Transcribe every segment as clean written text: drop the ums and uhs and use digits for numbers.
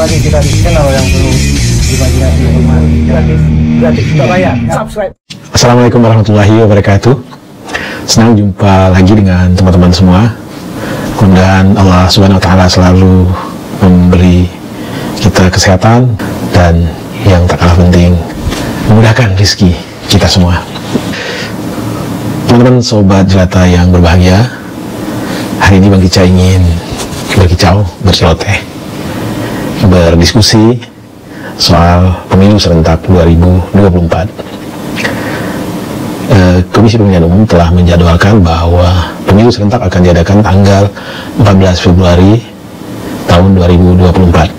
lagi kita di channel yang perlu imajinasi gratis tidak bayar. Subscribe. Assalamualaikum warahmatullahi wabarakatuh. Senang jumpa lagi dengan teman-teman semua. Mudah-mudahan Allah Subhanahu wa Ta'ala selalu memberi kita kesehatan dan yang tak kalah penting memudahkan rezeki kita semua. Teman-teman sobat jelata yang berbahagia, hari ini Bang Kicau ingin berceloteh, berdiskusi soal pemilu serentak 2024. Komisi Pemilihan Umum telah menjadwalkan bahwa pemilu serentak akan diadakan tanggal 14 Februari tahun 2024.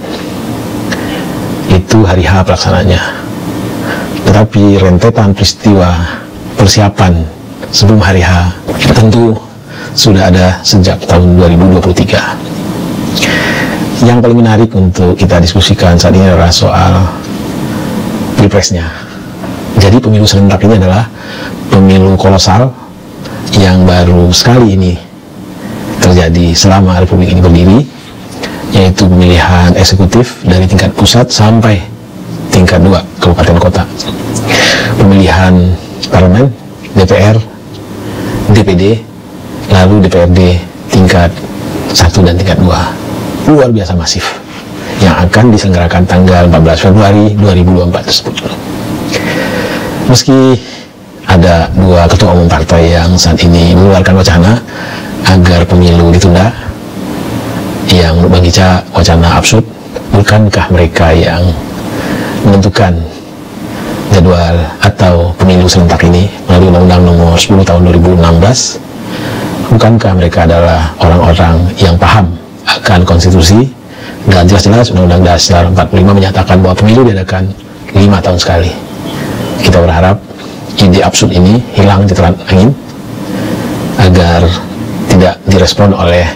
Itu hari H pelaksananya. Tetapi rentetan peristiwa persiapan sebelum hari H tentu sudah ada sejak tahun 2023. Yang paling menarik untuk kita diskusikan saat ini adalah soal pilpresnya. Jadi pemilu serentak ini adalah pemilu kolosal yang baru sekali ini terjadi selama Republik ini berdiri, yaitu pemilihan eksekutif dari tingkat pusat sampai tingkat 2 kabupaten kota, pemilihan parlemen, DPR, DPD, lalu DPRD tingkat 1 dan tingkat 2. Luar biasa masif yang akan diselenggarakan tanggal 14 Februari 2024 tersebut. Meski ada dua ketua umum partai yang saat ini mengeluarkan wacana agar pemilu ditunda, yang menurut Bang Kicau wacana absurd, bukankah mereka yang menentukan jadwal atau pemilu serentak ini melalui Undang-Undang Nomor 10 Tahun 2016? Bukankah mereka adalah orang-orang yang paham akan konstitusi, dan jelas-jelas Undang-Undang Dasar 45 menyatakan bahwa pemilu diadakan 5 tahun sekali. Kita berharap ide absurd ini hilang di telan angin agar tidak direspon oleh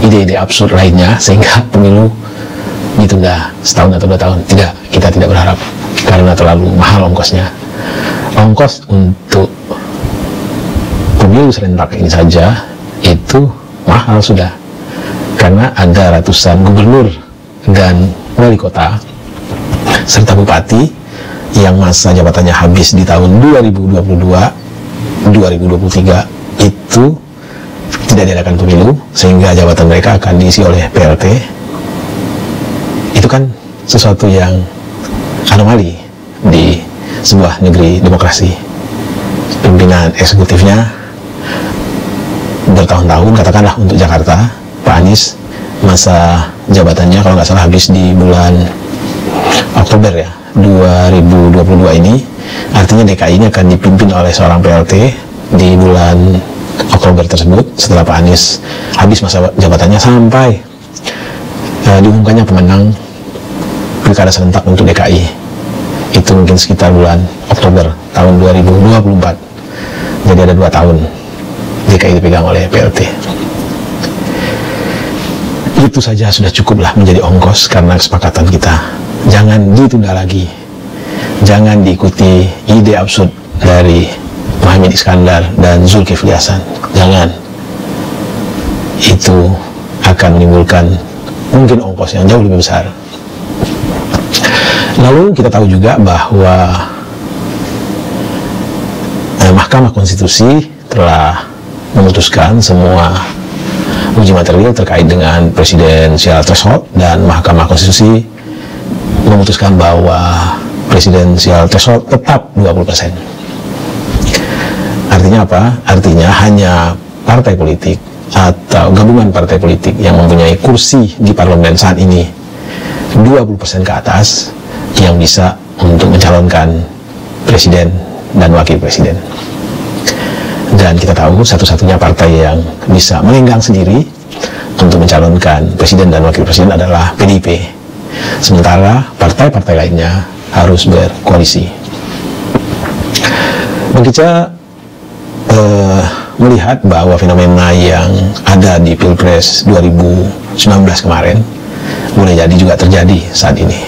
ide-ide absurd lainnya sehingga pemilu ditunda setahun atau 2 tahun. Tidak, kita tidak berharap karena terlalu mahal ongkosnya. Ongkos untuk pemilu serentak ini saja itu mahal sudah, karena ada ratusan gubernur dan wali kota serta bupati yang masa jabatannya habis di tahun 2022-2023 itu tidak diadakan pemilu, sehingga jabatan mereka akan diisi oleh PLT. Itu kan sesuatu yang anomali di sebuah negeri demokrasi. Pimpinan eksekutifnya bertahun-tahun, katakanlah untuk Jakarta, Pak Anies masa jabatannya kalau nggak salah habis di bulan Oktober ya 2022 ini, artinya DKI ini akan dipimpin oleh seorang PLT di bulan Oktober tersebut setelah Pak Anies habis masa jabatannya sampai diumumkannya pemenang pilkada serentak untuk DKI. Itu mungkin sekitar bulan Oktober tahun 2024. Jadi ada 2 tahun DKI dipegang oleh PLT. Itu saja sudah cukuplah menjadi ongkos karena kesepakatan kita. Jangan ditunda lagi. Jangan diikuti ide absurd dari Muhammad Iskandar dan Zulkifli Hasan. Jangan. Itu akan menimbulkan mungkin ongkos yang jauh lebih besar. Lalu kita tahu juga bahwa Mahkamah Konstitusi telah memutuskan semua uji material terkait dengan presidensial threshold, dan Mahkamah Konstitusi memutuskan bahwa presidensial threshold tetap 20%. Artinya apa? Artinya hanya partai politik atau gabungan partai politik yang mempunyai kursi di parlemen saat ini 20% ke atas yang bisa untuk mencalonkan presiden dan wakil presiden. Dan kita tahu satu-satunya partai yang bisa melenggang sendiri untuk mencalonkan presiden dan wakil presiden adalah PDIP. Sementara partai-partai lainnya harus berkoalisi. Bang Kicau melihat bahwa fenomena yang ada di Pilpres 2019 kemarin boleh jadi juga terjadi saat ini.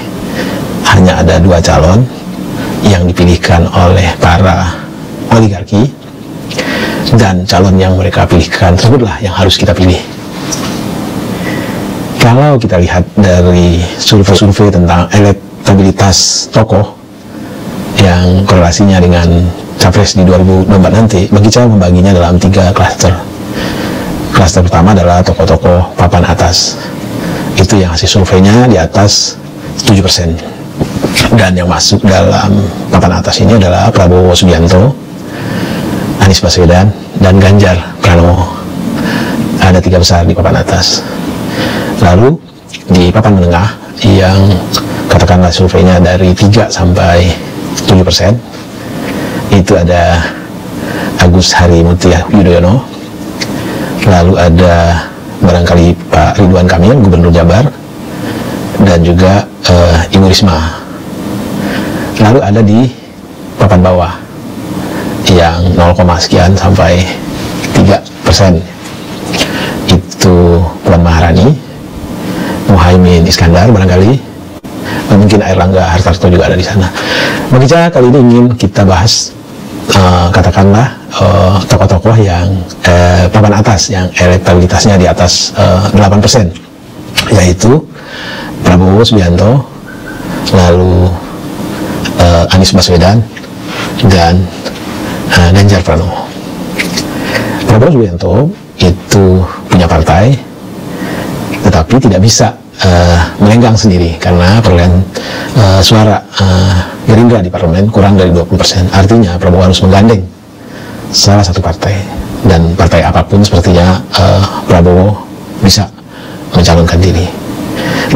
Hanya ada 2 calon yang dipilihkan oleh para oligarki, dan calon yang mereka pilihkan tersebutlah yang harus kita pilih. Kalau kita lihat dari survei-survei tentang elektabilitas tokoh yang korelasinya dengan capres di 2024 nanti, bagi saya membaginya dalam 3 klaster. Klaster pertama adalah tokoh-tokoh papan atas. Itu yang hasil surveinya di atas 7%. Dan yang masuk dalam papan atas ini adalah Prabowo Subianto, Anies Baswedan, dan Ganjar Pranowo. Ada 3 besar di papan atas. Lalu di papan menengah yang katakanlah surveinya dari 3 sampai 7%, itu ada Agus Harimurti Yudhoyono, lalu ada barangkali Pak Ridwan Kamil, Gubernur Jabar, dan juga Ibu Risma. Lalu ada di papan bawah yang 0, sekian sampai 3%, itu Puan Maharani, Muhaimin Iskandar barangkali, mungkin Airlangga Hartarto juga ada di sana. Bagi saya kali ini ingin kita bahas katakanlah tokoh-tokoh yang papan atas, yang elektabilitasnya di atas 8%, yaitu Prabowo Subianto, lalu Anies Baswedan, dan Ganjar Pranowo. Prabowo Subianto itu punya partai, tetapi tidak bisa melenggang sendiri karena perolehan suara Gerindra di parlemen kurang dari 20%. Artinya Prabowo harus menggandeng salah satu partai, dan partai apapun sepertinya Prabowo bisa mencalonkan diri.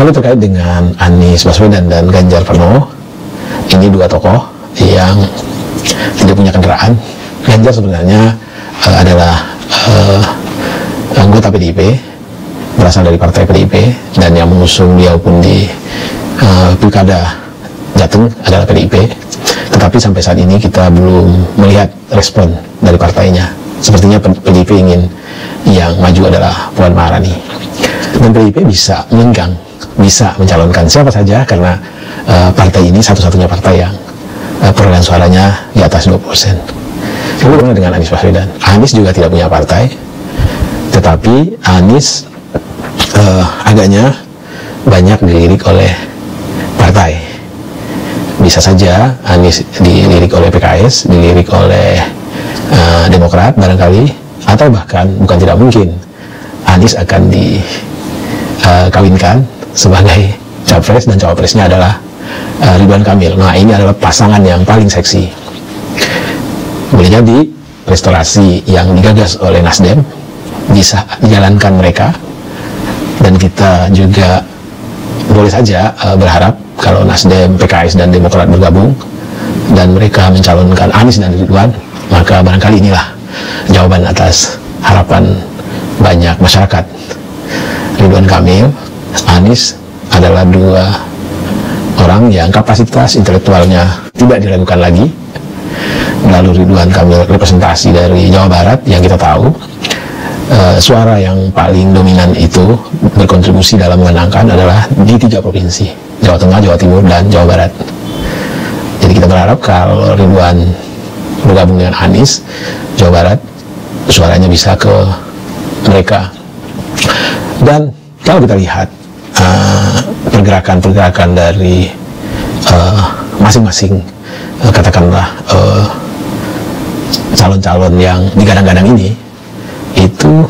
Lalu terkait dengan Anies Baswedan dan Ganjar Pranowo, ini 2 tokoh yang tidak punya kendaraan. Ganjar sebenarnya adalah anggota PDIP, berasal dari partai PDIP, dan yang mengusung beliau pun di Pilkada Jateng adalah PDIP. Tetapi sampai saat ini kita belum melihat respon dari partainya. Sepertinya PDIP ingin yang maju adalah Puan Maharani, dan PDIP bisa melenggang, bisa mencalonkan siapa saja karena partai ini satu-satunya partai yang perolehan suaranya di atas 20%. Lalu bagaimana dengan Anies Baswedan? Anies juga tidak punya partai, tetapi Anies agaknya banyak dilirik oleh partai. Bisa saja Anies dilirik oleh PKS, dilirik oleh Demokrat barangkali, atau bahkan bukan tidak mungkin Anies akan dikawinkan sebagai capres dan cawapresnya adalah Ridwan Kamil. Nah, ini adalah pasangan yang paling seksi. Boleh jadi restorasi yang digagas oleh Nasdem bisa dijalankan mereka, dan kita juga boleh saja berharap kalau Nasdem, PKS, dan Demokrat bergabung dan mereka mencalonkan Anies dan Ridwan, maka barangkali inilah jawaban atas harapan banyak masyarakat. Ridwan Kamil, Anies adalah 2 orang yang kapasitas intelektualnya tidak diragukan lagi. Lalu Ridwan Kamil representasi dari Jawa Barat yang kita tahu suara yang paling dominan itu berkontribusi dalam memenangkan adalah di 3 provinsi, Jawa Tengah, Jawa Timur, dan Jawa Barat. Jadi kita berharap kalau Ridwan bergabung dengan Anies, Jawa Barat suaranya bisa ke mereka. Dan kalau kita lihat pergerakan-pergerakan dari masing-masing katakanlah calon-calon yang digadang-gadang ini, itu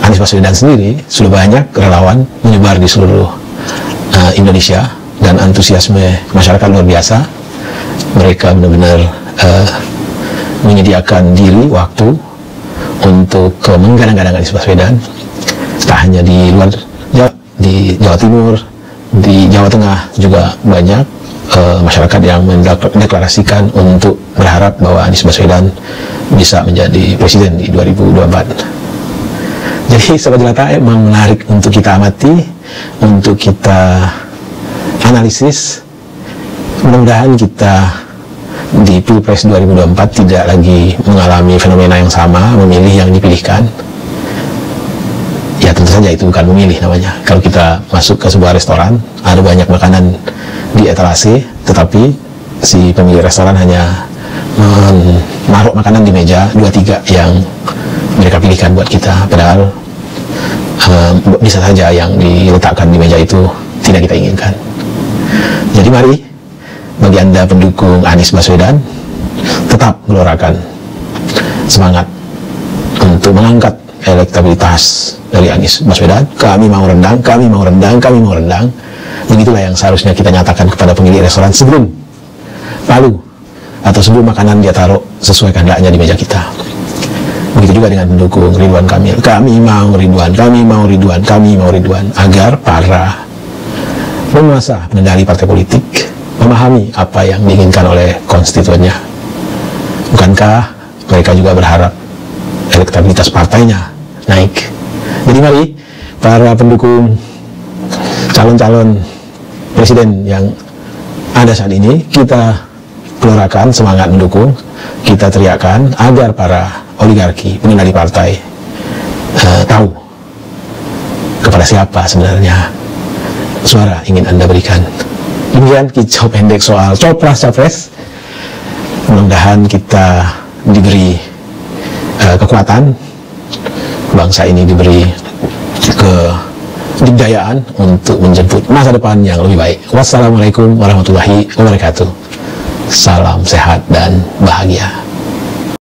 Anies Baswedan sendiri sudah banyak relawan menyebar di seluruh Indonesia, dan antusiasme masyarakat luar biasa. Mereka benar-benar menyediakan diri, waktu untuk menggadang-gadang Anies Baswedan, tak hanya di luar Jawa, di Jawa Timur, di Jawa Tengah juga banyak masyarakat yang mendeklarasikan untuk berharap bahwa Anies Baswedan bisa menjadi presiden di 2024. Jadi sahabat jelata memang menarik untuk kita amati, untuk kita analisis. Mudah-mudahan kita di Pilpres 2024 tidak lagi mengalami fenomena yang sama, memilih yang dipilihkan. Ya tentu saja itu bukan memilih namanya. Kalau kita masuk ke sebuah restoran, ada banyak makanan di etalase, tetapi si pemilik restoran hanya menaruh makanan di meja 2-3 yang mereka pilihkan buat kita. Padahal bisa saja yang diletakkan di meja itu tidak kita inginkan. Jadi mari, bagi Anda pendukung Anies Baswedan, tetap gelorakan semangat untuk mengangkat elektabilitas dari Anies Baswedan. Kami mau rendang, kami mau rendang, kami mau rendang. Begitulah yang seharusnya kita nyatakan kepada pemilik restoran sebelum lalu atau sebelum makanan dia taruh sesuai kehendaknya di meja kita. Begitu juga dengan pendukung Ridwan Kamil. Kami mau Ridwan, kami mau Ridwan, kami mau Ridwan, agar para penguasa pengendali partai politik memahami apa yang diinginkan oleh konstituennya. Bukankah mereka juga berharap elektabilitas partainya naik? Jadi mari para pendukung calon-calon presiden yang ada saat ini, kita gelorakan semangat mendukung, kita teriakkan agar para oligarki pengendali partai tahu kepada siapa sebenarnya suara ingin Anda berikan. Demikian kicau pendek soal Copras-Capres. Mudah-mudahan kita diberi kekuatan, bangsa ini diberi kedikdayaan untuk menjemput masa depan yang lebih baik. Wassalamualaikum warahmatullahi wabarakatuh. Salam sehat dan bahagia.